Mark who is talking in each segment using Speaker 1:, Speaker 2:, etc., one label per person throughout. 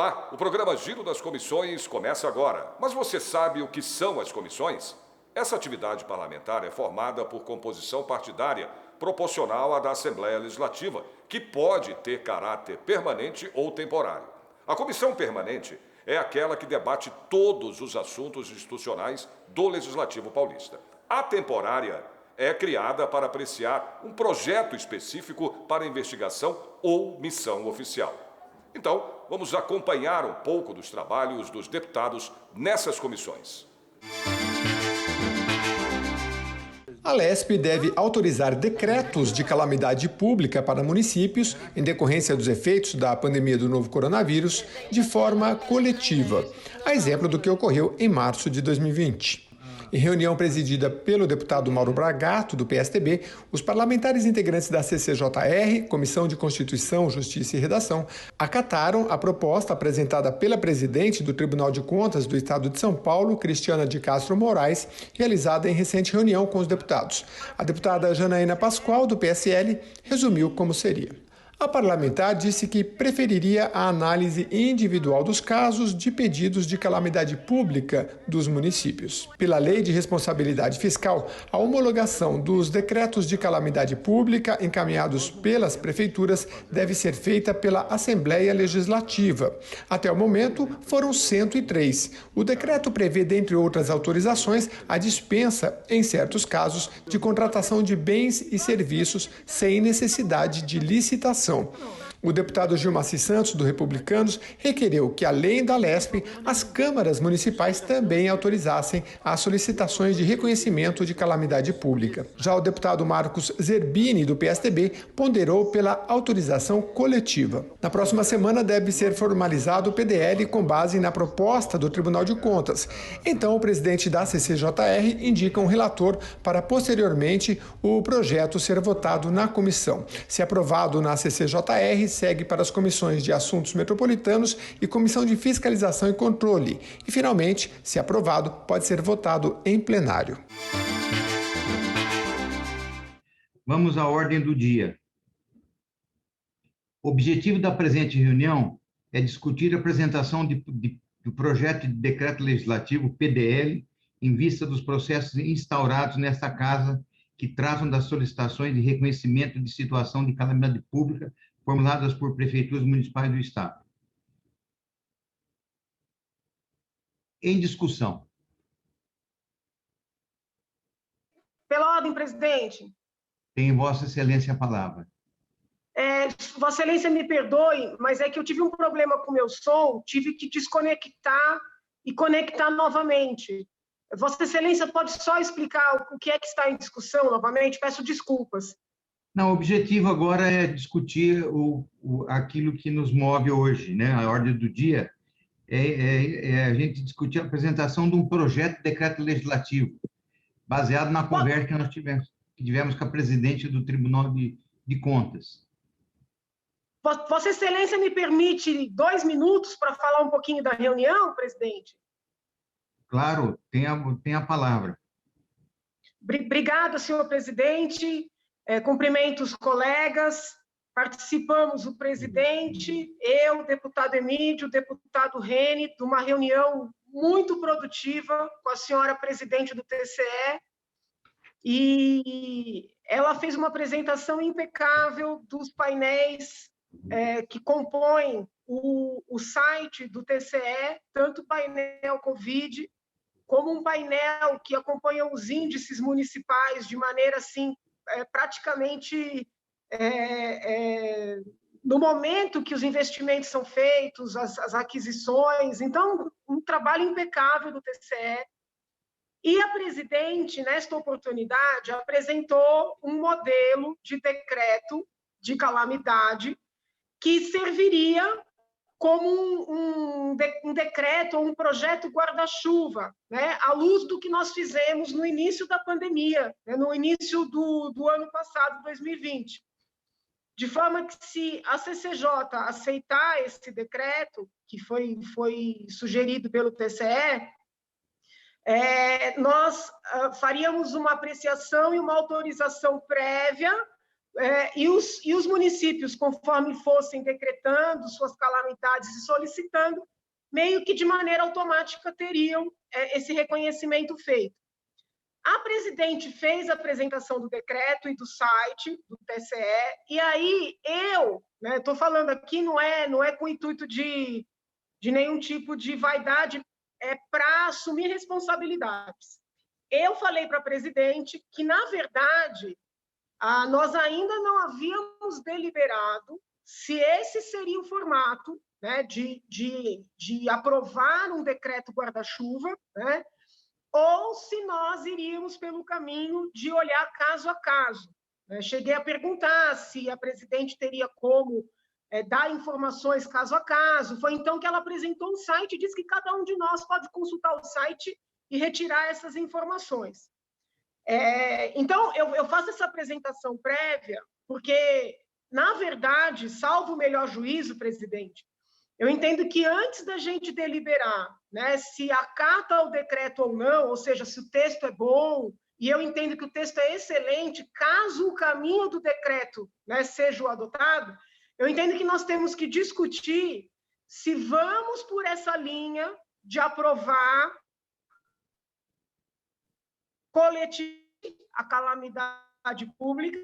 Speaker 1: Olá, o programa Giro das Comissões começa agora. Mas você sabe o que são as comissões? Essa atividade parlamentar é formada por composição partidária proporcional à da Assembleia Legislativa, que pode ter caráter permanente ou temporário. A comissão permanente é aquela que debate todos os assuntos institucionais do Legislativo paulista. A temporária é criada para apreciar um projeto específico para investigação ou missão oficial. Então, vamos acompanhar um pouco dos trabalhos dos deputados nessas comissões.
Speaker 2: A Lesp deve autorizar decretos de calamidade pública para municípios em decorrência dos efeitos da pandemia do novo coronavírus de forma coletiva, a exemplo do que ocorreu em março de 2020. Em reunião presidida pelo deputado Mauro Bragato, do PSDB, os parlamentares integrantes da CCJR, Comissão de Constituição, Justiça e Redação, acataram a proposta apresentada pela presidente do Tribunal de Contas do Estado de São Paulo, Cristiana de Castro Moraes, realizada em recente reunião com os deputados. A deputada Janaína Pascoal, do PSL, resumiu como seria. A parlamentar disse que preferiria a análise individual dos casos de pedidos de calamidade pública dos municípios. Pela Lei de Responsabilidade Fiscal, a homologação dos decretos de calamidade pública encaminhados pelas prefeituras deve ser feita pela Assembleia Legislativa. Até o momento, foram 103. O decreto prevê, dentre outras autorizações, a dispensa, em certos casos, de contratação de bens e serviços sem necessidade de licitação. O deputado Gilmaci Santos, do Republicanos, requereu que, além da Lesp, as câmaras municipais também autorizassem as solicitações de reconhecimento de calamidade pública. Já o deputado Marcos Zerbini, do PSDB, ponderou pela autorização coletiva. Na próxima semana deve ser formalizado o PDL com base na proposta do Tribunal de Contas. Então, o presidente da CCJR indica um relator para, posteriormente, o projeto ser votado na comissão. Se aprovado na CCJR, segue para as comissões de assuntos metropolitanos e comissão de fiscalização e controle. E, finalmente, se aprovado, pode ser votado em plenário.
Speaker 3: Vamos à ordem do dia. O objetivo da presente reunião é discutir a apresentação do projeto de decreto legislativo, PDL, em vista dos processos instaurados nesta casa que tratam das solicitações de reconhecimento de situação de calamidade pública formuladas por prefeituras municipais do Estado. Em discussão.
Speaker 4: Pela ordem, presidente.
Speaker 3: Tem Vossa Excelência a palavra.
Speaker 4: Vossa Excelência me perdoe, mas é que eu tive um problema com o meu som, tive que desconectar e conectar novamente. Vossa Excelência pode só explicar o que é que está em discussão novamente? Peço desculpas.
Speaker 3: Não, o objetivo agora é discutir aquilo que nos move hoje, né? A ordem do dia é a gente discutir a apresentação de um projeto de decreto legislativo, baseado na conversa que nós tivemos com a presidente do Tribunal de Contas.
Speaker 4: Vossa Excelência me permite 2 minutos para falar um pouquinho da reunião, presidente?
Speaker 3: Claro, tem a palavra.
Speaker 4: Obrigada, senhor presidente. Cumprimento os colegas. Participamos, o presidente, eu, o deputado Emílio, o deputado Rene, de uma reunião muito produtiva com a senhora presidente do TCE. E ela fez uma apresentação impecável dos painéis que compõem o site do TCE, tanto o painel Covid, como um painel que acompanha os índices municipais de maneira, assim, praticamente no momento que os investimentos são feitos, as aquisições. Então, um trabalho impecável do TCE. E a presidente, nesta oportunidade, apresentou um modelo de decreto de calamidade que serviria como um decreto ou um projeto guarda-chuva, né, à luz do que nós fizemos no início da pandemia, né, no início do ano passado, 2020. De forma que, se a CCJ aceitar esse decreto, que foi sugerido pelo TCE, nós faríamos uma apreciação e uma autorização prévia e os municípios, conforme fossem decretando suas calamidades e solicitando, meio que de maneira automática teriam esse reconhecimento feito. A presidente fez a apresentação do decreto e do site do TCE, e aí eu estou falando aqui, não é com o intuito de nenhum tipo de vaidade, é para assumir responsabilidades. Eu falei para a presidente que, na verdade, nós ainda não havíamos deliberado se esse seria o formato, né, de aprovar um decreto guarda-chuva, né, ou se nós iríamos pelo caminho de olhar caso a caso. Cheguei a perguntar se a presidente teria como dar informações caso a caso. Foi então que ela apresentou um site e disse que cada um de nós pode consultar o site e retirar essas informações. Então, eu faço essa apresentação prévia porque, na verdade, salvo o melhor juízo, presidente, eu entendo que antes da gente deliberar, né, se acata o decreto ou não, ou seja, se o texto é bom, e eu entendo que o texto é excelente, caso o caminho do decreto, né, seja o adotado, eu entendo que nós temos que discutir se vamos por essa linha de aprovar coletivo a calamidade pública,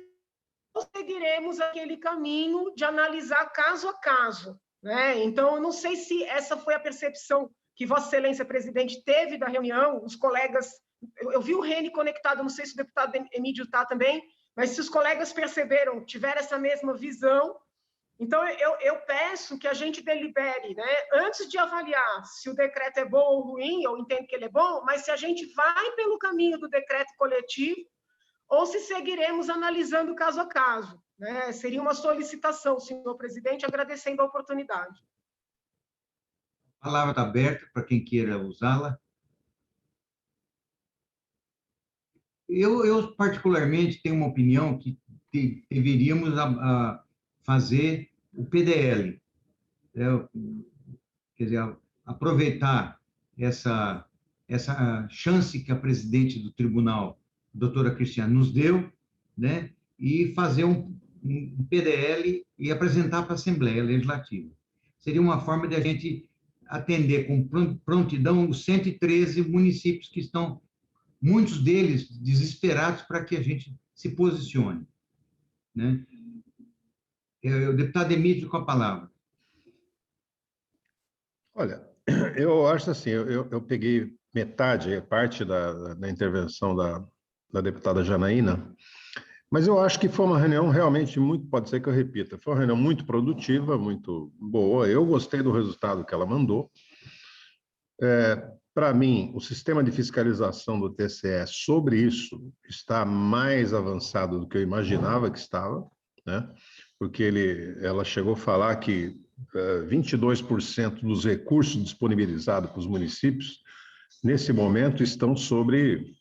Speaker 4: ou seguiremos aquele caminho de analisar caso a caso, né? Então, eu não sei se essa foi a percepção que Vossa Excelência Presidente teve da reunião, os colegas, eu vi o Reni conectado, não sei se o deputado Emílio está também, mas se os colegas perceberam, tiveram essa mesma visão. Então, eu peço que a gente delibere, né, antes de avaliar se o decreto é bom ou ruim, eu entendo que ele é bom, mas se a gente vai pelo caminho do decreto coletivo ou se seguiremos analisando caso a caso, né? Seria uma solicitação, senhor presidente, agradecendo a oportunidade.
Speaker 3: A palavra está aberta para quem queira usá-la. Eu, particularmente, tenho uma opinião que deveríamos fazer o PDL, quer dizer, aproveitar essa chance que a presidente do tribunal, a doutora Cristiane, nos deu, né, e fazer um PDL e apresentar para a Assembleia Legislativa. Seria uma forma de a gente atender com prontidão os 113 municípios que estão, muitos deles, desesperados para que a gente se posicione, né? O deputado Emílio com a palavra.
Speaker 5: Olha, eu acho assim, eu peguei metade, parte da intervenção da deputada Janaína, mas eu acho que foi uma reunião realmente muito, pode ser que eu repita, foi uma reunião muito produtiva, muito boa, eu gostei do resultado que ela mandou. Para mim, o sistema de fiscalização do TCE sobre isso está mais avançado do que eu imaginava que estava, né? Porque ela chegou a falar que 22% dos recursos disponibilizados para os municípios, nesse momento, estão sob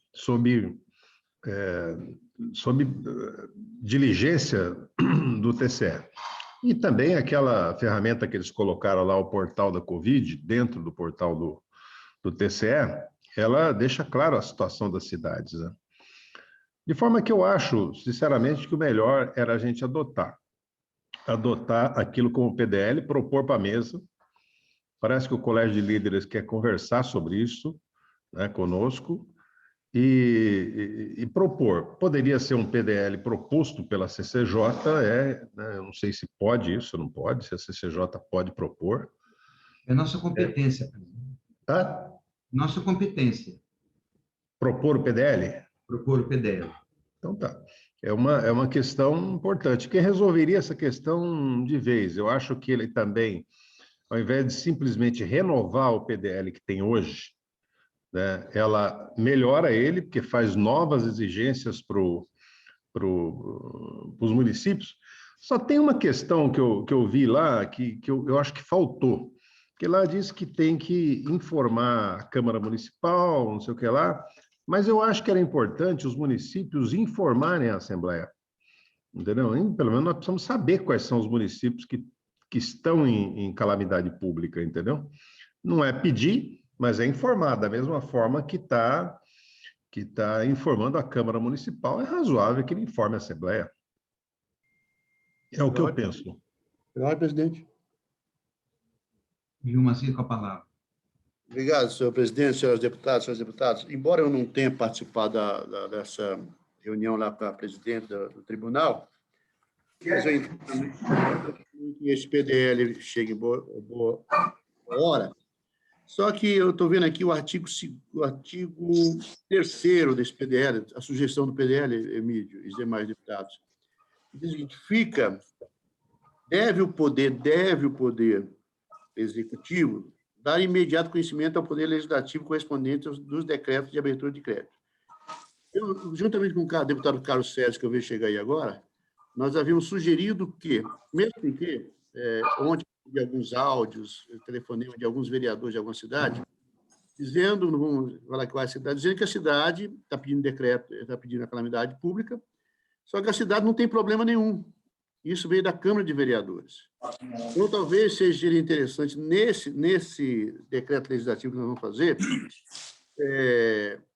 Speaker 5: diligência do TCE. E também aquela ferramenta que eles colocaram lá, o portal da Covid, dentro do portal do TCE, ela deixa claro a situação das cidades, né? De forma que eu acho, sinceramente, que o melhor era a gente adotar aquilo como PDL, propor para a mesa. Parece que o Colégio de Líderes quer conversar sobre isso, né, conosco, e propor. Poderia ser um PDL proposto pela CCJ, né, eu não sei se pode isso, não pode, se a CCJ pode propor.
Speaker 3: É nossa competência.
Speaker 5: Tá?
Speaker 3: Nossa competência.
Speaker 5: Propor o PDL?
Speaker 3: Propor o PDL.
Speaker 5: Então tá. É uma questão importante. Quem resolveria essa questão de vez? Eu acho que ele também, ao invés de simplesmente renovar o PDL que tem hoje, né, ela melhora ele, porque faz novas exigências para os municípios. Só tem uma questão que eu vi lá, que eu acho que faltou, porque lá diz que tem que informar a Câmara Municipal, não sei o que lá, mas eu acho que era importante os municípios informarem a Assembleia, entendeu? Pelo menos nós precisamos saber quais são os municípios que estão em calamidade pública, entendeu? Não é pedir, mas é informar, da mesma forma que está informando a Câmara Municipal, é razoável que ele informe a Assembleia. É o que eu penso.
Speaker 6: Senhor presidente.
Speaker 3: Gilmar, com a palavra.
Speaker 6: Obrigado, senhor presidente, senhores deputados. Embora eu não tenha participado dessa reunião lá com a presidente do tribunal, mas eu entendo que esse PDL chegue em boa hora. Só que eu estou vendo aqui o artigo 3º desse PDL, a sugestão do PDL, Emílio e os demais deputados. Diz o seguinte: deve o poder executivo dar imediato conhecimento ao Poder Legislativo correspondente dos decretos de abertura de crédito. Eu, juntamente com o deputado Carlos Sérgio, que eu vejo chegar aí agora, nós havíamos sugerido que, mesmo que, ontem, de alguns áudios, telefonema de alguns vereadores de alguma cidade, dizendo, não vamos falar qual é a cidade, dizendo que a cidade está pedindo decreto, está pedindo a calamidade pública, só que a cidade não tem problema nenhum. Isso veio da Câmara de Vereadores. Então, talvez seja interessante, nesse decreto legislativo que nós vamos fazer,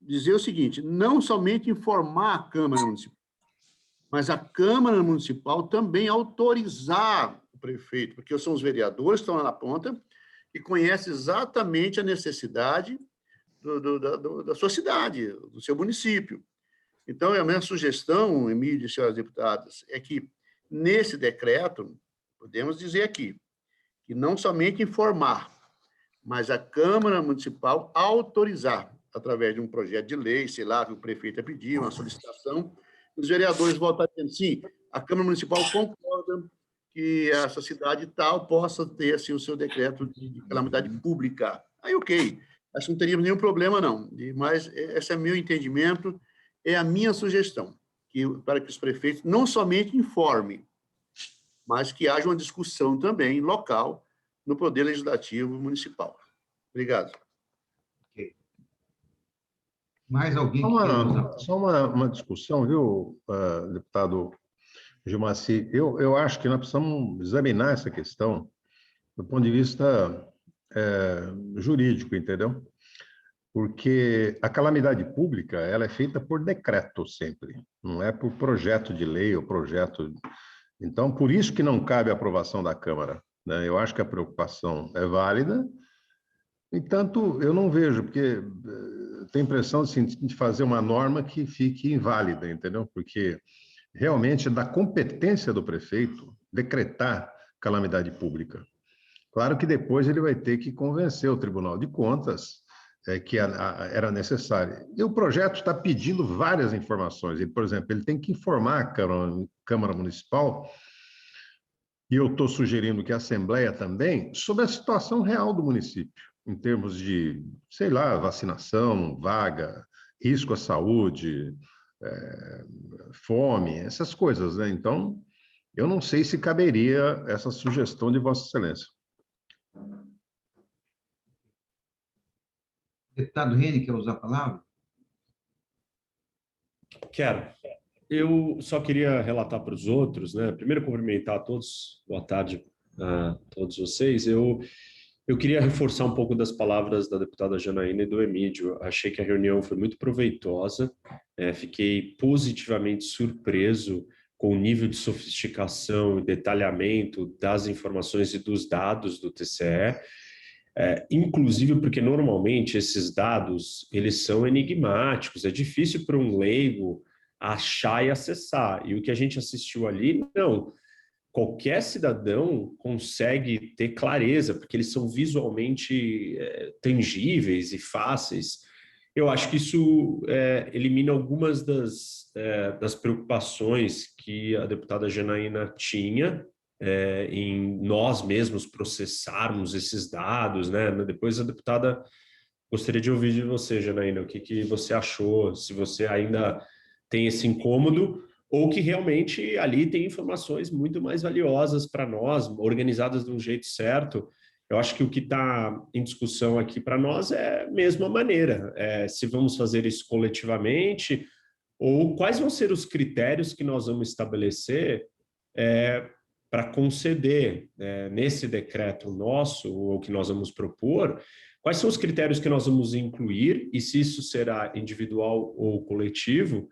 Speaker 6: dizer o seguinte: não somente informar a Câmara Municipal, mas a Câmara Municipal também autorizar o prefeito, porque são os vereadores que estão lá na ponta e conhecem exatamente a necessidade da sua cidade, do seu município. Então, a minha sugestão, Emílio e senhoras deputadas, é que, nesse decreto, podemos dizer aqui, que não somente informar, mas a Câmara Municipal autorizar, através de um projeto de lei, sei lá, que o prefeito pediu, uma solicitação, os vereadores votarem dizendo, sim, a Câmara Municipal concorda que essa cidade tal possa ter assim, o seu decreto de calamidade pública. Aí, ok, acho que não teríamos nenhum problema, não. Mas esse é meu entendimento, é a minha sugestão, para que os prefeitos não somente informem, mas que haja uma discussão também local no Poder Legislativo Municipal. Obrigado.
Speaker 3: Ok. Mais alguém?
Speaker 5: Só uma discussão, viu, deputado Gilmar? Eu acho que nós precisamos examinar essa questão do ponto de vista jurídico, entendeu? Porque a calamidade pública ela é feita por decreto sempre, não é por projeto de lei ou projeto. Então, por isso que não cabe a aprovação da Câmara, né? Eu acho que a preocupação é válida, entanto, eu não vejo, porque tenho a impressão assim, de fazer uma norma que fique inválida, entendeu? Porque realmente é da competência do prefeito decretar calamidade pública. Claro que depois ele vai ter que convencer o Tribunal de Contas que era necessário. E o projeto está pedindo várias informações. Ele, por exemplo, ele tem que informar a Câmara Municipal, e eu estou sugerindo que a Assembleia também, sobre a situação real do município, em termos de, sei lá, vacinação, vaga, risco à saúde, fome, essas coisas, né? Então, eu não sei se caberia essa sugestão de Vossa Excelência.
Speaker 3: Deputado Reni, quer usar a palavra?
Speaker 7: Quero. Eu só queria relatar para os outros, né? Primeiro, cumprimentar a todos, boa tarde a todos vocês. Eu queria reforçar um pouco das palavras da deputada Janaína e do Emílio. Achei que a reunião foi muito proveitosa, fiquei positivamente surpreso com o nível de sofisticação e detalhamento das informações e dos dados do TCE. Inclusive porque normalmente esses dados eles são enigmáticos, é difícil para um leigo achar e acessar, e o que a gente assistiu ali, não, qualquer cidadão consegue ter clareza, porque eles são visualmente tangíveis e fáceis. Eu acho que isso elimina algumas das preocupações que a deputada Janaína tinha, em nós mesmos processarmos esses dados, né? Depois a deputada, gostaria de ouvir de você, Janaína, o que você achou, se você ainda tem esse incômodo, ou que realmente ali tem informações muito mais valiosas para nós, organizadas de um jeito certo. Eu acho que o que está em discussão aqui para nós é a mesma maneira, se vamos fazer isso coletivamente, ou quais vão ser os critérios que nós vamos estabelecer para conceder nesse decreto nosso, ou que nós vamos propor, quais são os critérios que nós vamos incluir, e se isso será individual ou coletivo,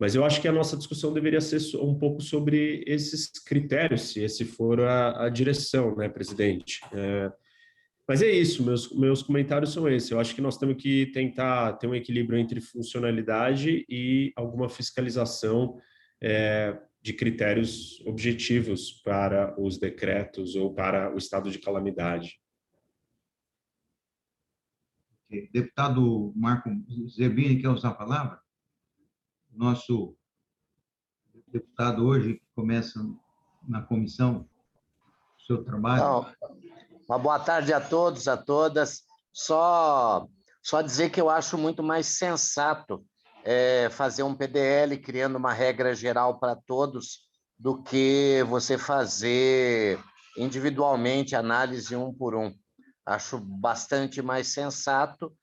Speaker 7: Mas eu acho que a nossa discussão deveria ser um pouco sobre esses critérios, se esse for a direção, né, presidente? Mas é isso, meus comentários são esses. Eu acho que nós temos que tentar ter um equilíbrio entre funcionalidade e alguma fiscalização de critérios objetivos para os decretos ou para o estado de calamidade.
Speaker 3: Deputado Marco Zerbini, quer usar a palavra? Nosso deputado hoje que começa na comissão o seu trabalho.
Speaker 8: Não, uma boa tarde a todos, a todas. Só dizer que eu acho muito mais sensato fazer um PDL criando uma regra geral para todos do que você fazer individualmente análise um por um. Acho bastante mais sensato,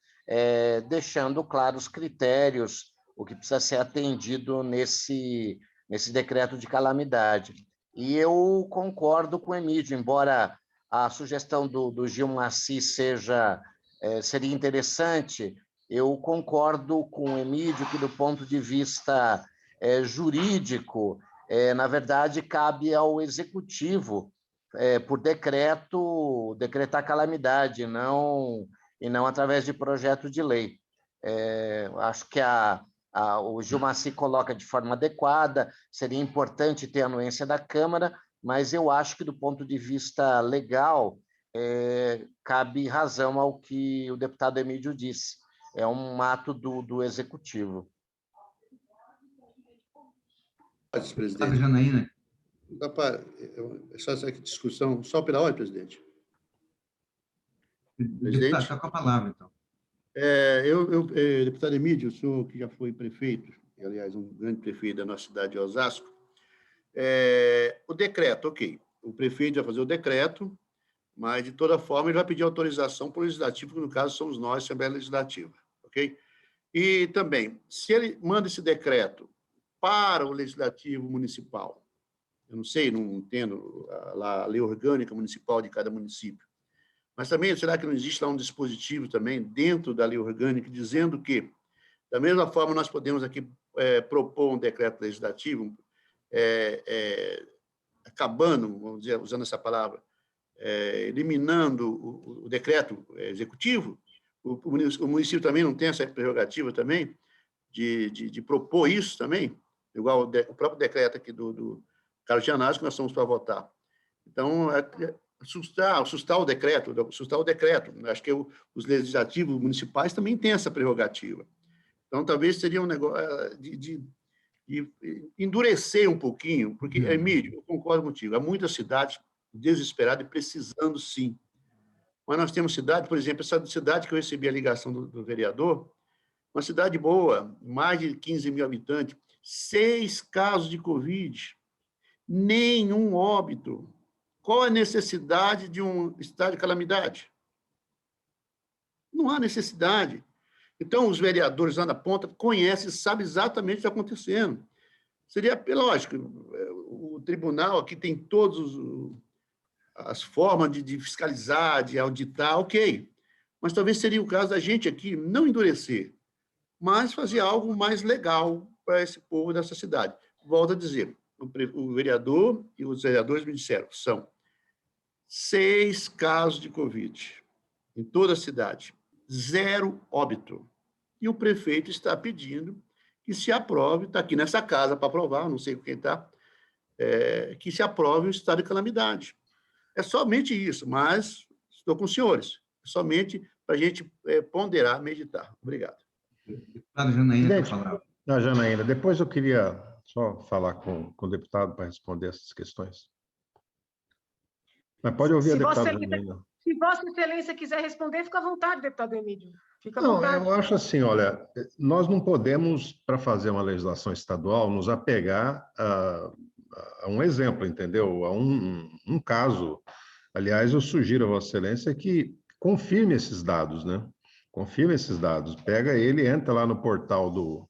Speaker 8: deixando claro os critérios, o que precisa ser atendido nesse decreto de calamidade. E eu concordo com o Emídio, embora a sugestão do Gilmacy seria interessante, eu concordo com o Emídio que, do ponto de vista jurídico, na verdade, cabe ao Executivo, por decreto, decretar calamidade, e não através de projeto de lei. Acho que o Gilmacy coloca de forma adequada, seria importante ter a anuência da Câmara, mas eu acho que, do ponto de vista legal, cabe razão ao que o deputado Emídio disse. É um ato do Executivo.
Speaker 6: Presidente.
Speaker 3: Janaína.
Speaker 6: Só essa discussão, só pela hora, presidente.
Speaker 3: Deputado, está com a palavra, então.
Speaker 6: Deputado Emídio, o senhor que já foi prefeito, e, aliás, um grande prefeito da nossa cidade de Osasco, o decreto, ok, o prefeito vai fazer o decreto, mas, de toda forma, ele vai pedir autorização para o Legislativo, que, no caso, somos nós, Assembleia Legislativa, ok? E, também, se ele manda esse decreto para o Legislativo Municipal, eu não sei, não entendo a lei orgânica municipal de cada município, mas também, será que não existe lá um dispositivo também dentro da lei orgânica dizendo que, da mesma forma, nós podemos aqui propor um decreto legislativo, acabando, vamos dizer, usando essa palavra, eliminando o decreto executivo? O município também não tem essa prerrogativa também de propor isso também, igual o próprio decreto aqui do Carlos Gianazzi, que nós estamos para votar. Então, sustar o decreto. Acho que os legislativos municipais também têm essa prerrogativa. Então, talvez seria um negócio de endurecer um pouquinho, porque, Emídio, eu concordo contigo, há muitas cidades desesperadas e precisando, sim. Mas nós temos cidade, por exemplo, essa cidade que eu recebi a ligação do vereador, uma cidade boa, mais de 15 mil habitantes, 6 casos de Covid, nenhum óbito. Qual a necessidade de um estado de calamidade? Não há necessidade. Então, os vereadores lá na ponta conhecem, sabem exatamente o que está acontecendo. Seria, lógico, o tribunal aqui tem todas as formas de fiscalizar, de auditar, ok. Mas talvez seria o caso da gente aqui não endurecer, mas fazer algo mais legal para esse povo dessa cidade. Volto a dizer, o vereador e os vereadores me disseram, são 6 casos de Covid em toda a cidade, 0 óbito. E o prefeito está pedindo que se aprove, está aqui nessa casa para aprovar, não sei quem está, que se aprove o estado de calamidade. É somente isso, mas estou com os senhores, somente para a gente ponderar, meditar. Obrigado.
Speaker 3: Deputado Janaína, para falar.
Speaker 5: Janaína, depois eu queria só falar com o deputado para responder essas questões. Mas pode ouvir a deputada Janaína.
Speaker 4: Se Vossa Excelência quiser responder, fica à vontade, deputado Emídio. Fica à vontade.
Speaker 5: Eu acho assim, olha, nós não podemos, para fazer uma legislação estadual, nos apegar a um exemplo, entendeu? A um caso. Aliás, eu sugiro a Vossa Excelência que confirme esses dados, né? Confirme esses dados. Pega ele, entra lá no portal do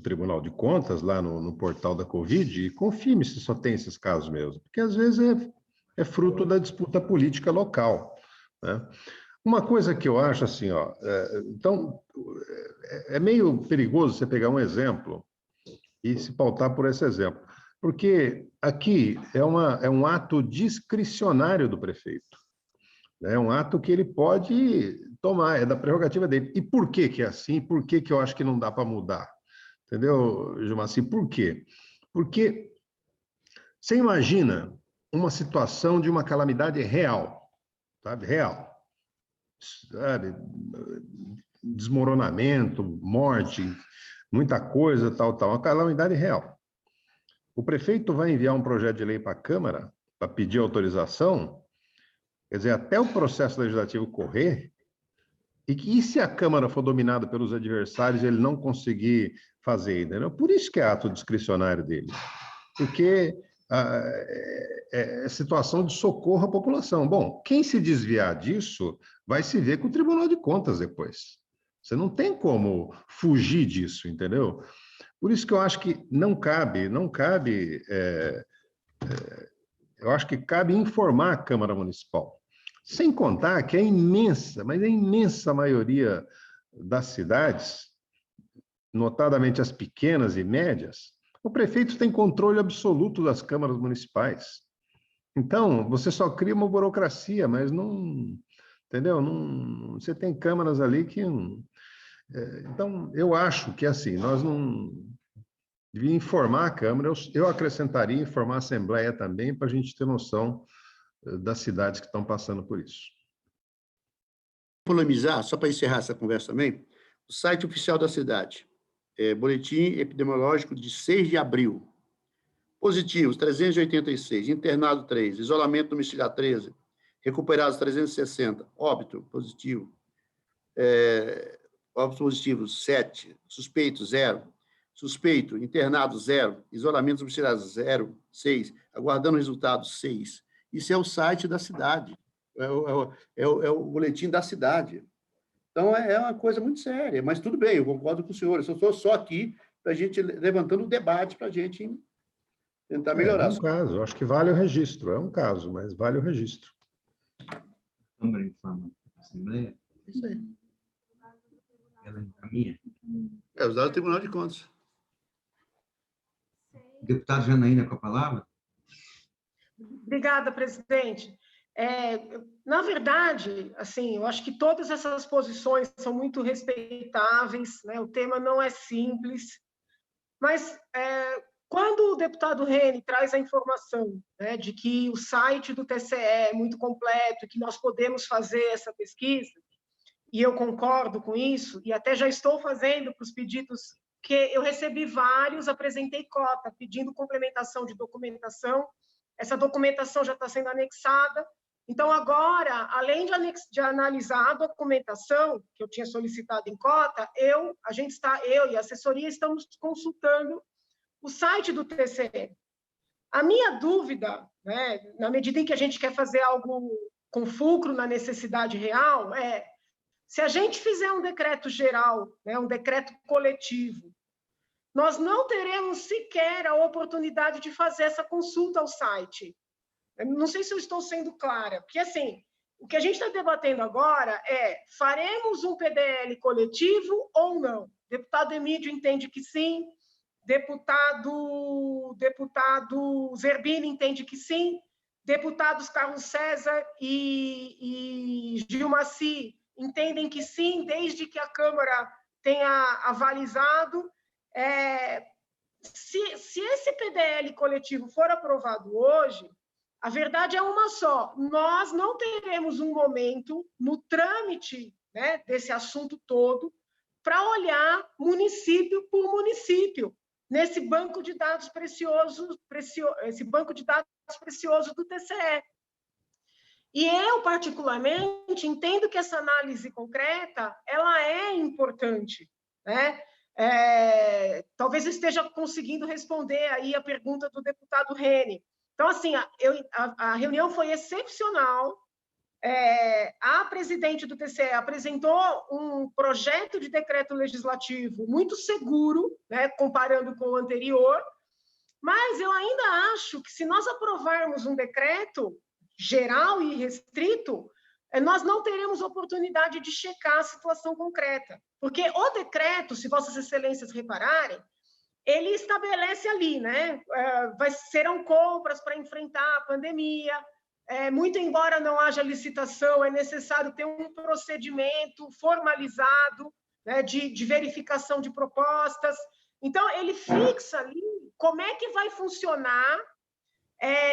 Speaker 5: Tribunal de Contas, lá no portal da Covid, e confirme se só tem esses casos mesmo. Porque, às vezes, é fruto da disputa política local, né? Uma coisa que eu acho assim, então, é meio perigoso você pegar um exemplo e se pautar por esse exemplo. Porque aqui é um ato discricionário do prefeito. É um ato que ele pode tomar, é da prerrogativa dele. E por que que é assim? Por que que eu acho que não dá para mudar? Entendeu, Gilmar? Por quê? Porque você imagina uma situação de uma calamidade real, sabe? Real. Sabe? Desmoronamento, morte, muita coisa, tal, uma calamidade real. O prefeito vai enviar um projeto de lei para a Câmara para pedir autorização, quer dizer, até o processo legislativo correr, e se a Câmara for dominada pelos adversários e ele não conseguir fazer, entendeu? Por isso que é ato discricionário dele, porque é situação de socorro à população. Bom, quem se desviar disso vai se ver com o Tribunal de Contas depois. Você não tem como fugir disso, entendeu? Por isso que eu acho que não cabe, eu acho que cabe informar a Câmara Municipal. Sem contar que a imensa, mas a imensa maioria das cidades, notadamente as pequenas e médias, o prefeito tem controle absoluto das câmaras municipais. Então, você só cria uma burocracia, mas não, entendeu? Não, você tem câmaras ali que... Então, eu acho que, assim, nós não... Devia informar a Câmara, eu acrescentaria informar a Assembleia também, para a gente ter noção das cidades que estão passando por isso.
Speaker 6: Polemizar, só para encerrar essa conversa também, o site oficial da cidade, boletim epidemiológico de 6 de abril. Positivos, 386, internado 3, isolamento domiciliar 13, recuperados 360, óbito positivo, óbitos positivos 7, suspeito 0, suspeito, internado 0, isolamento domiciliar 0, 6, aguardando resultado 6. Isso é o site da cidade, é o boletim da cidade. Então, é uma coisa muito séria, mas tudo bem, eu concordo com o senhor, eu estou só aqui para a gente levantando o debate para a gente tentar melhorar.
Speaker 5: É um caso, acho que vale o registro, é um caso, mas vale o registro.
Speaker 9: Câmara informa a Assembleia.
Speaker 6: Isso aí.
Speaker 9: Ela encaminha.
Speaker 6: Os dados do Tribunal de Contas.
Speaker 9: Deputado Janaína, com a palavra.
Speaker 4: Obrigada, presidente. Na verdade, assim, eu acho que todas essas posições são muito respeitáveis, né? O tema não é simples, mas quando o deputado Reni traz a informação, né, de que o site do TCE é muito completo, que nós podemos fazer essa pesquisa, e eu concordo com isso, e até já estou fazendo para os pedidos, que eu recebi vários, apresentei cota, pedindo complementação de documentação, essa documentação já está sendo anexada. Então, agora, além de analisar a documentação que eu tinha solicitado em cota, eu e a assessoria estamos consultando o site do TCE. A minha dúvida, né, na medida em que a gente quer fazer algo com fulcro na necessidade real, se a gente fizer um decreto geral, né, um decreto coletivo, nós não teremos sequer a oportunidade de fazer essa consulta ao site. Eu não sei se eu estou sendo clara, porque, assim, o que a gente está debatendo agora faremos um PDL coletivo ou não? Deputado Emílio entende que sim, deputado Zerbini entende que sim, deputados Carlos César e Gilmaci entendem que sim, desde que a Câmara tenha avalizado. Se esse PDL coletivo for aprovado hoje, a verdade é uma só: nós não teremos um momento no trâmite, né, desse assunto todo para olhar município por município nesse banco de dados esse banco de dados precioso do TCE. E eu, particularmente, entendo que essa análise concreta ela é importante, né? Talvez eu esteja conseguindo responder aí a pergunta do deputado Reni. Então, assim, a reunião foi excepcional. A presidente do TCE apresentou um projeto de decreto legislativo muito seguro, né, comparando com o anterior, mas eu ainda acho que, se nós aprovarmos um decreto geral e restrito, nós não teremos oportunidade de checar a situação concreta, porque o decreto, se Vossas Excelências repararem, ele estabelece ali, né? Serão compras para enfrentar a pandemia. Muito embora não haja licitação, é necessário ter um procedimento formalizado, né, de verificação de propostas. Então, ele fixa ali como é que vai funcionar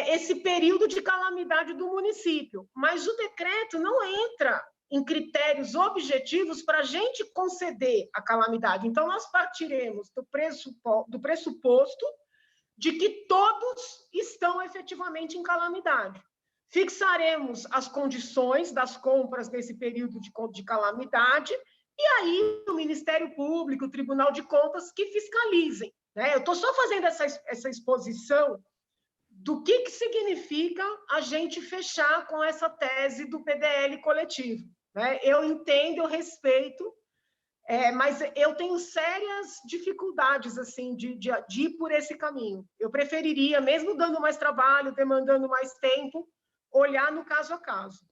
Speaker 4: esse período de calamidade do município. Mas o decreto não entra em critérios objetivos para a gente conceder a calamidade. Então, nós partiremos do pressuposto de que todos estão efetivamente em calamidade. Fixaremos as condições das compras nesse período de calamidade e aí o Ministério Público, o Tribunal de Contas, que fiscalizem, né? Eu estou só fazendo essa exposição do que significa a gente fechar com essa tese do PDL coletivo, né? Eu entendo, eu respeito, mas eu tenho sérias dificuldades assim, de ir por esse caminho. Eu preferiria, mesmo dando mais trabalho, demandando mais tempo, olhar no caso a caso.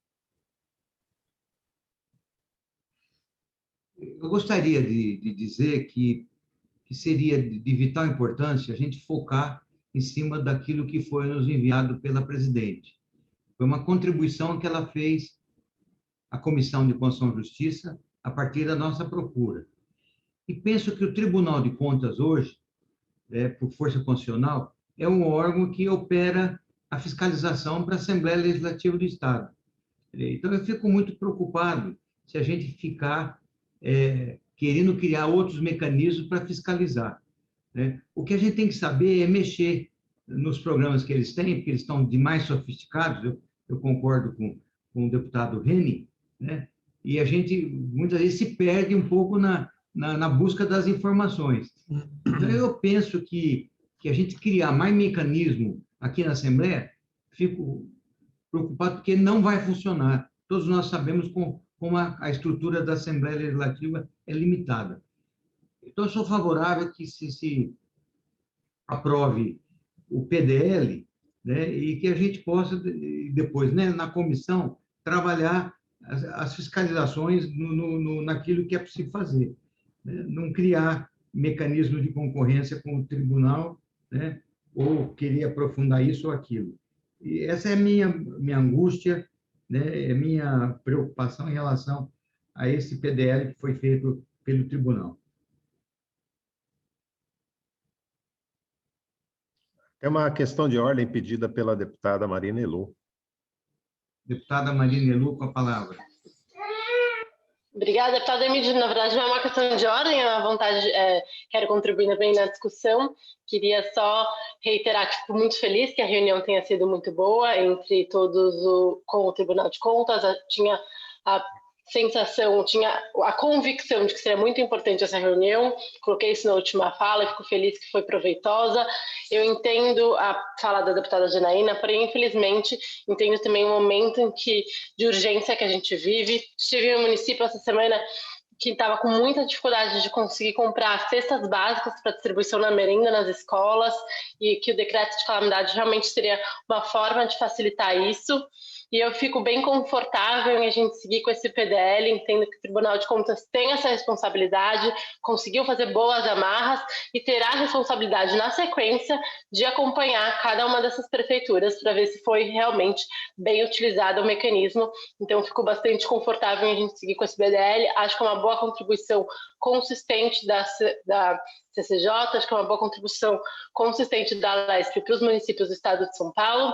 Speaker 9: Eu gostaria de dizer que seria de vital importância a gente focar em cima daquilo que foi nos enviado pela presidente. Foi uma contribuição que ela fez à Comissão de Constituição e Justiça a partir da nossa procura. E penso que o Tribunal de Contas hoje, por força constitucional, é um órgão que opera a fiscalização para a Assembleia Legislativa do Estado. Então, eu fico muito preocupado se a gente ficar querendo criar outros mecanismos para fiscalizar, né? O que a gente tem que saber é mexer nos programas que eles têm, porque eles estão demais sofisticados, eu concordo com o deputado Reni, né? E a gente, muitas vezes, se perde um pouco na busca das informações. Então, eu penso que a gente criar mais mecanismo aqui na Assembleia, fico preocupado porque não vai funcionar. Todos nós sabemos como a estrutura da Assembleia Legislativa é limitada. Então, eu sou favorável que se aprove o PDL, né, e que a gente possa, depois, né, na comissão, trabalhar as fiscalizações naquilo que é possível fazer, né? Não criar mecanismo de concorrência com o tribunal, né, ou querer aprofundar isso ou aquilo. E essa é a minha angústia, né, é minha preocupação em relação a esse PDL que foi feito pelo tribunal.
Speaker 5: É uma questão de ordem pedida pela deputada Marina Elu.
Speaker 9: Deputada Marina Elu, com a palavra.
Speaker 10: Obrigada, deputada Emílio. Na verdade, não é uma questão de ordem, é uma vontade, quero contribuir também na discussão. Queria só reiterar que fico muito feliz que a reunião tenha sido muito boa entre todos com o Tribunal de Contas. Tinha a sensação, tinha a convicção de que seria muito importante essa reunião. Coloquei isso na última fala e fico feliz que foi proveitosa. Eu entendo a fala da deputada Janaína, porém, infelizmente, entendo também o momento de urgência que a gente vive. Estive em um município essa semana que estava com muita dificuldade de conseguir comprar cestas básicas para distribuição na merenda nas escolas e que o decreto de calamidade realmente seria uma forma de facilitar isso. E eu fico bem confortável em a gente seguir com esse PDL, entendo que o Tribunal de Contas tem essa responsabilidade, conseguiu fazer boas amarras e terá a responsabilidade, na sequência, de acompanhar cada uma dessas prefeituras para ver se foi realmente bem utilizado o mecanismo. Então, eu fico bastante confortável em a gente seguir com esse PDL. Acho que é uma boa contribuição consistente da CCJ, acho que é uma boa contribuição consistente da LESP para os municípios do estado de São Paulo.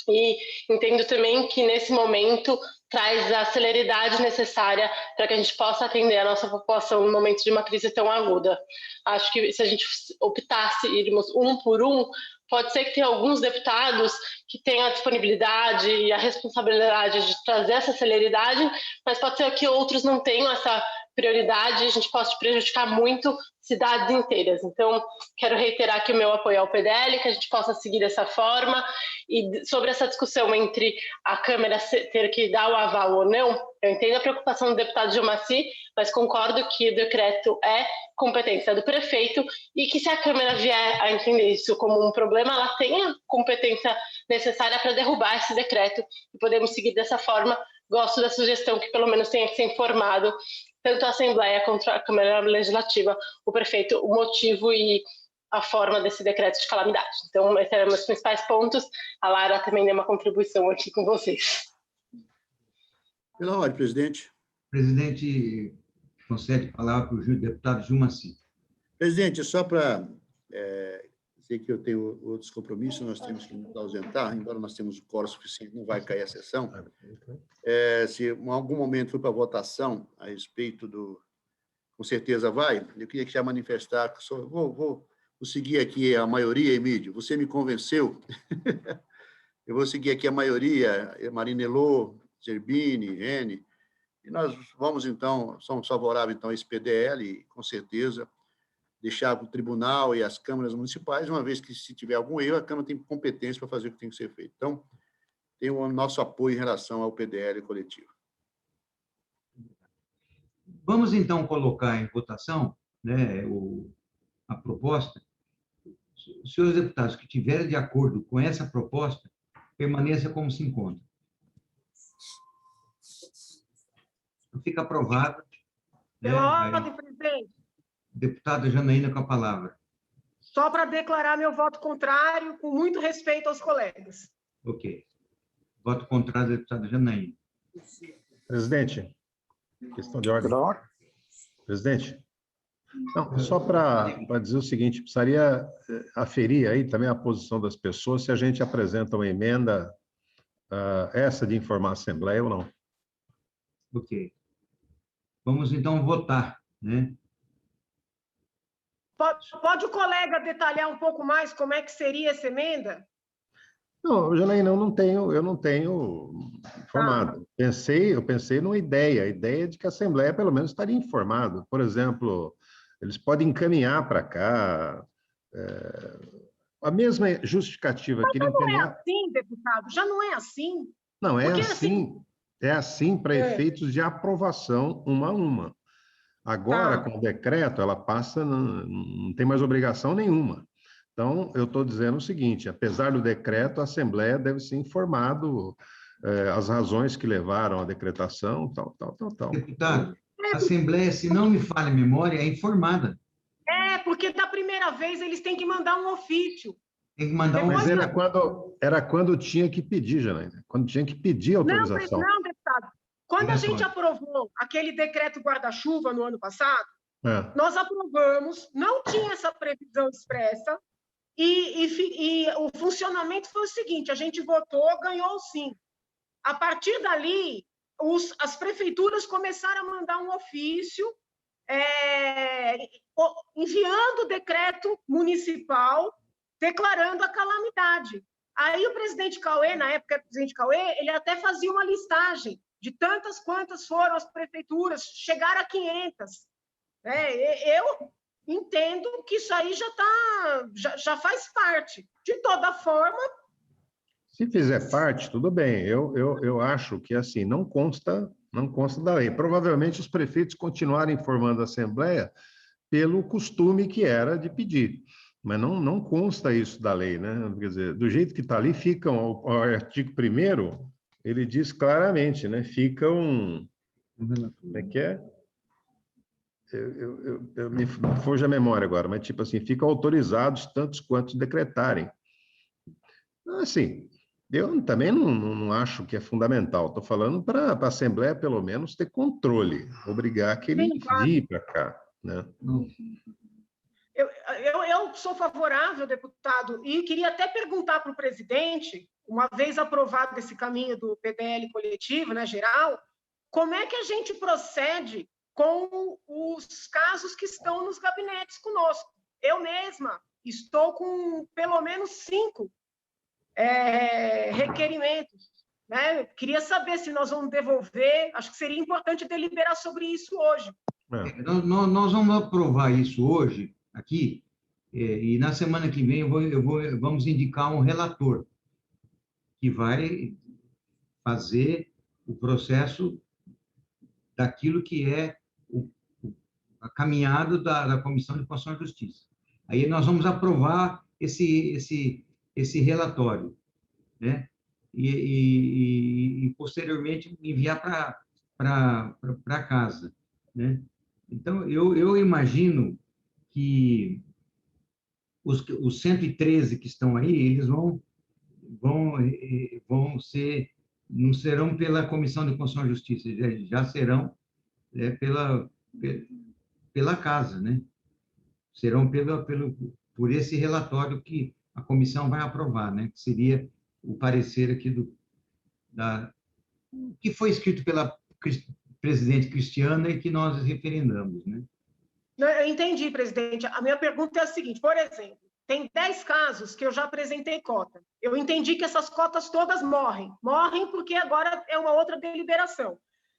Speaker 10: E entendo também que, nesse momento, traz a celeridade necessária para que a gente possa atender a nossa população no momento de uma crise tão aguda. Acho que se a gente optasse irmos um por um, pode ser que tenha alguns deputados que tenham a disponibilidade e a responsabilidade de trazer essa celeridade, mas pode ser que outros não tenham essa prioridade e a gente possa prejudicar muito cidades inteiras. Então, quero reiterar aqui o meu apoio ao PDL, que a gente possa seguir dessa forma. E sobre essa discussão entre a Câmara ter que dar o aval ou não, eu entendo a preocupação do deputado Gilmacy, mas concordo que o decreto é competência do prefeito e que, se a Câmara vier a entender isso como um problema, ela tem a competência necessária para derrubar esse decreto e podemos seguir dessa forma. Gosto da sugestão que pelo menos tenha que ser informado tanto a Assembleia quanto a Câmara Legislativa, o prefeito, o motivo e a forma desse decreto de calamidade. Então, esses eram meus principais pontos. A Lara também deu uma contribuição aqui com vocês.
Speaker 6: Pela ordem, presidente.
Speaker 9: O presidente concede a palavra para o deputado Gilmaci.
Speaker 6: Presidente, só para dizer que eu tenho outros compromissos, nós temos que nos ausentar, embora nós temos o quórum suficiente, não vai cair a sessão. Se em algum momento for para votação a respeito do... Com certeza vai, eu queria já manifestar, que vou seguir aqui a maioria, Emílio, você me convenceu. Eu vou seguir aqui a maioria, Marinello, Zerbini, Rene, e nós vamos, então, somos favoráveis, então, a esse PDL, e, com certeza, deixar para o tribunal e as câmaras municipais, uma vez que, se tiver algum erro, a Câmara tem competência para fazer o que tem que ser feito. Então, tem o nosso apoio em relação ao PDL coletivo.
Speaker 9: Vamos, então, colocar em votação, né, a proposta. Os senhores deputados que estiverem de acordo com essa proposta, permaneça como se encontra. Fica aprovado.
Speaker 4: Pela ordem, presidente.
Speaker 9: Deputada Janaína com a palavra.
Speaker 4: Só para declarar meu voto contrário, com muito respeito aos colegas.
Speaker 9: Ok. Voto contrário da deputada Janaína.
Speaker 5: Presidente, questão de ordem. Presidente, não, só para dizer o seguinte, precisaria aferir aí também a posição das pessoas, se a gente apresenta uma emenda, essa de informar a Assembleia ou não.
Speaker 9: Ok. Vamos, então, votar, né?
Speaker 4: Pode o colega detalhar um pouco mais como é que seria essa emenda?
Speaker 5: Não, Janaína, eu não tenho informado. Eu pensei numa ideia, a ideia de que a Assembleia, pelo menos, estaria informada. Por exemplo, eles podem encaminhar para cá a mesma justificativa que ele
Speaker 4: encaminhar.
Speaker 5: encaminhar.
Speaker 4: Não é assim, deputado, já não é assim.
Speaker 5: Não, é
Speaker 4: Porque,
Speaker 5: assim. É assim para efeitos de aprovação uma a uma. Agora, com o decreto, ela passa, não tem mais obrigação nenhuma. Então, eu estou dizendo o seguinte, apesar do decreto, a Assembleia deve ser informado as razões que levaram à decretação, tal.
Speaker 9: Deputado, a Assembleia, se não me falha a memória, é informada.
Speaker 4: Porque da primeira vez eles têm que mandar um ofício.
Speaker 9: Tem que mandar
Speaker 5: Mas era quando tinha que pedir, Janaína, quando tinha que pedir autorização.
Speaker 4: Não, deputado. Quando a gente aprovou aquele decreto guarda-chuva no ano passado, nós aprovamos, não tinha essa previsão expressa, e o funcionamento foi o seguinte, a gente votou, ganhou sim. A partir dali, as prefeituras começaram a mandar um ofício enviando o decreto municipal declarando a calamidade. Aí o presidente Cauê, na época, o presidente Cauê, ele até fazia uma listagem de tantas quantas foram as prefeituras, chegaram a 500. Eu entendo que isso aí já faz parte. De toda forma...
Speaker 5: Se fizer parte, tudo bem. Eu acho que, assim, não consta da lei. Provavelmente os prefeitos continuaram informando a Assembleia pelo costume que era de pedir. Mas não consta isso da lei, né? Quer dizer, do jeito que está ali, fica o artigo 1º, ele diz claramente, né? Fica um... Como é que é? Eu me fujo a memória agora, mas tipo assim, ficam autorizados tantos quantos decretarem. Assim, eu também não acho que é fundamental. Estou falando para a Assembleia, pelo menos, ter controle, obrigar que ele envie para cá, né?
Speaker 4: Eu sou favorável, deputado, e queria até perguntar para o presidente, uma vez aprovado esse caminho do PDL coletivo, né, geral, como é que a gente procede com os casos que estão nos gabinetes conosco? Eu mesma estou com pelo menos 5 requerimentos, né? Queria saber se nós vamos devolver, acho que seria importante deliberar sobre isso hoje.
Speaker 9: Nós vamos aprovar isso hoje, aqui, e na semana que vem vamos indicar um relator que vai fazer o processo daquilo que é a caminhada da Comissão de Constituição e Justiça. Aí nós vamos aprovar esse relatório, né? E posteriormente enviar para casa, né? Então, eu imagino que os 113 que estão aí, eles vão ser, não serão pela Comissão de Constituição e Justiça, já serão pela casa, né? Serão por esse relatório que a comissão vai aprovar, né? Que seria o parecer aqui que foi escrito pela presidente Cristiana e que nós referendamos, né?
Speaker 4: Eu entendi, presidente. A minha pergunta é a seguinte, por exemplo, tem 10 casos que eu já apresentei cota. Eu entendi que essas cotas todas morrem. Morrem porque agora é uma outra deliberação.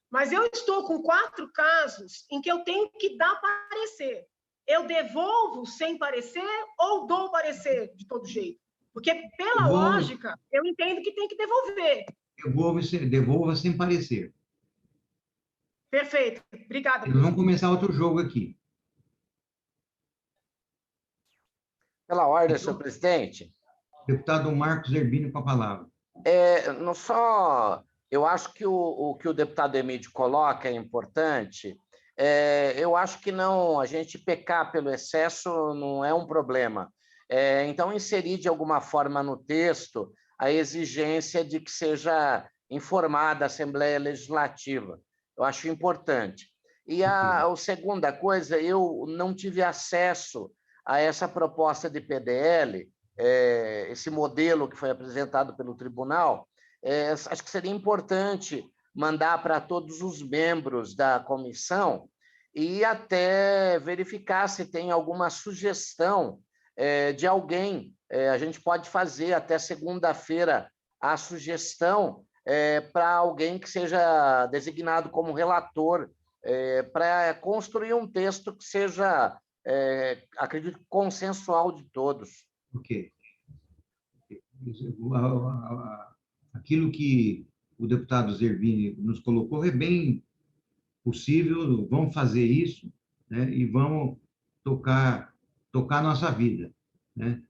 Speaker 4: Mas eu estou com 4 casos em que eu tenho que dar parecer. Eu devolvo sem parecer ou dou parecer de todo jeito? Porque, pela lógica, eu entendo que tem que devolver.
Speaker 9: Devolva sem parecer.
Speaker 4: Perfeito. Obrigada.
Speaker 9: Vamos começar outro jogo aqui.
Speaker 8: Pela ordem, senhor presidente.
Speaker 9: Deputado Marcos Zerbini com a palavra.
Speaker 8: Eu acho que o que o deputado Emídio coloca é importante. Eu acho que não, a gente pecar pelo excesso não é um problema. Então, inserir de alguma forma no texto a exigência de que seja informada a Assembleia Legislativa. Eu acho importante. E a segunda coisa, eu não tive acesso a essa proposta de PDL, esse modelo que foi apresentado pelo tribunal. Acho que seria importante mandar para todos os membros da comissão e até verificar se tem alguma sugestão de alguém. A gente pode fazer até segunda-feira a sugestão para alguém que seja designado como relator, para construir um texto que seja, acredito, consensual de todos.
Speaker 9: Ok. Aquilo que o deputado Zerbini nos colocou é bem possível, vamos fazer isso, né, e vamos tocar a nossa vida, né?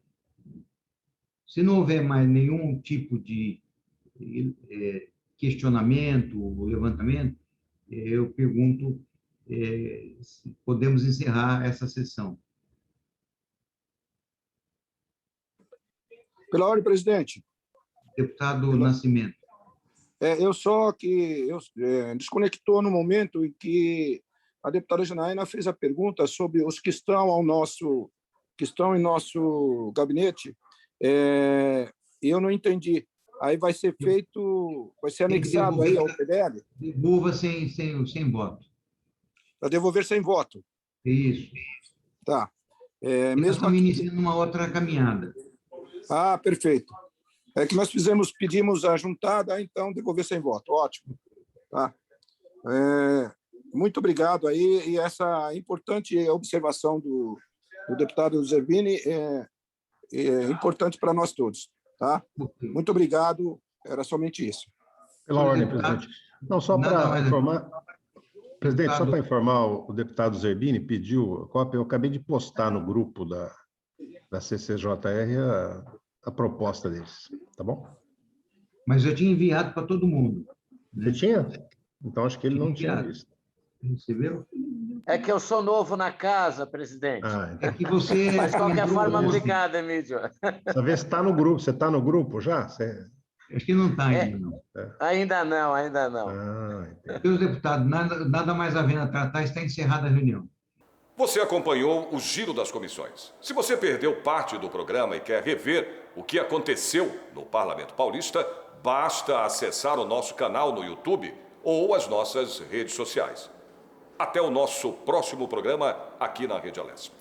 Speaker 9: Se não houver mais nenhum tipo de questionamento ou levantamento, eu pergunto se podemos encerrar essa sessão.
Speaker 11: Pela ordem, presidente.
Speaker 9: Deputado Nascimento.
Speaker 11: Desconectou no momento em que a deputada Janaína fez a pergunta sobre os que estão em nosso gabinete. Eu não entendi. Aí vai ser anexado aí ao PDL?
Speaker 9: Devolva sem voto.
Speaker 11: Para devolver sem voto.
Speaker 9: Isso.
Speaker 11: Tá.
Speaker 9: Nós estamos iniciando uma outra caminhada.
Speaker 11: Ah, perfeito. É que nós pedimos a juntada, então devolver sem voto. Ótimo. Tá. Muito obrigado aí. E essa importante observação do deputado Zerbini é importante para nós todos. Tá? Muito obrigado. Era somente isso.
Speaker 5: Pela ordem, presidente. Não, só para informar... Presidente, só para informar, o deputado Zerbini pediu a cópia. Eu acabei de postar no grupo da CCJR a proposta deles, tá bom?
Speaker 9: Mas eu tinha enviado para todo mundo.
Speaker 5: Você tinha? Então, acho que ele não tinha visto.
Speaker 9: Recebeu?
Speaker 8: É que eu sou novo na casa, presidente.
Speaker 9: É que você...
Speaker 8: Mas, de qualquer forma, obrigado, Emídio.
Speaker 5: Só ver se está no grupo. Você está no grupo já?
Speaker 9: Acho que não está ainda, não.
Speaker 8: Ainda não.
Speaker 9: Senhores deputados, nada mais a ver a tratar, está encerrada a reunião.
Speaker 1: Você acompanhou o Giro das Comissões. Se você perdeu parte do programa e quer rever o que aconteceu no Parlamento Paulista, basta acessar o nosso canal no YouTube ou as nossas redes sociais. Até o nosso próximo programa aqui na Rede Alesp.